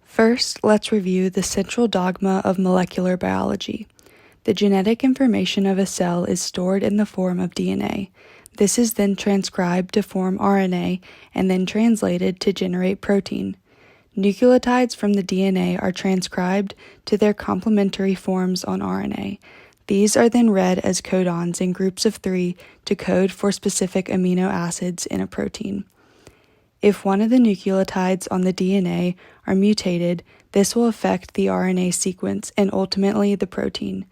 First, let's review the central dogma of molecular biology. The genetic information of a cell is stored in the form of DNA. This is then transcribed to form RNA and then translated to generate protein. Nucleotides from the DNA are transcribed to their complementary forms on RNA. These are then read as codons in groups of 3 to code for specific amino acids in a protein. If one of the nucleotides on the DNA are mutated, this will affect the RNA sequence and ultimately the protein.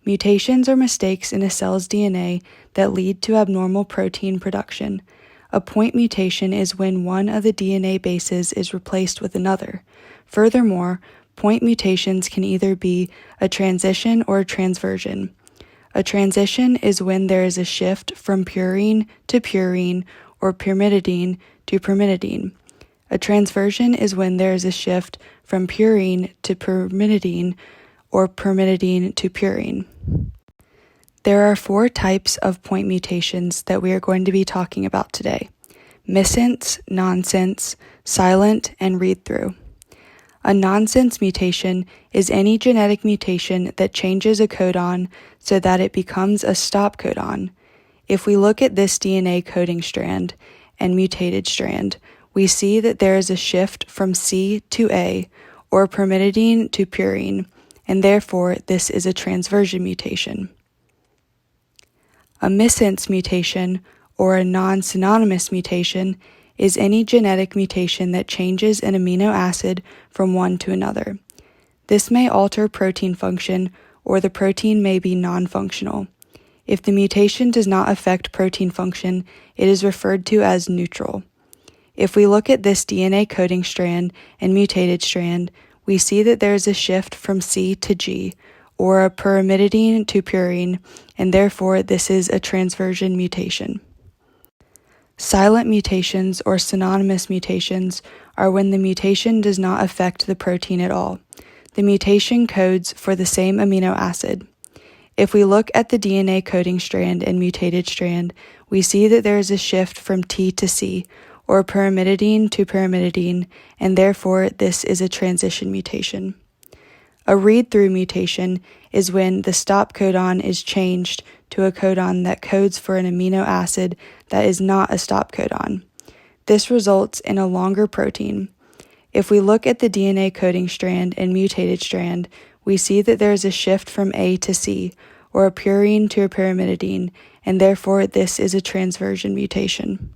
Mutations are mistakes in a cell's DNA that lead to abnormal protein production. A point mutation is when one of the DNA bases is replaced with another. Furthermore, point mutations can either be a transition or a transversion. A transition is when there is a shift from purine to purine or pyrimidine to pyrimidine. A transversion is when there is a shift from purine to pyrimidine or pyrimidine to purine. There are 4 types of point mutations that we are going to be talking about today: missense, nonsense, silent, and read-through. A nonsense mutation is any genetic mutation that changes a codon so that it becomes a stop codon. If we look at this DNA coding strand and mutated strand, we see that there is a shift from C to A, or pyrimidine to purine, and therefore this is a transversion mutation. A missense mutation, or a non-synonymous mutation, is any genetic mutation that changes an amino acid from one to another. This may alter protein function, or the protein may be non-functional. If the mutation does not affect protein function, it is referred to as neutral. If we look at this DNA coding strand and mutated strand, we see that there is a shift from C to G, or a pyrimidine to purine, and therefore this is a transversion mutation. Silent mutations or synonymous mutations are when the mutation does not affect the protein at all. The mutation codes for the same amino acid. If we look at the DNA coding strand and mutated strand, we see that there is a shift from T to C, or pyrimidine to pyrimidine, and therefore this is a transition mutation. A read-through mutation is when the stop codon is changed to a codon that codes for an amino acid that is not a stop codon. This results in a longer protein. If we look at the DNA coding strand and mutated strand, we see that there is a shift from A to C, or a purine to a pyrimidine, and therefore this is a transversion mutation.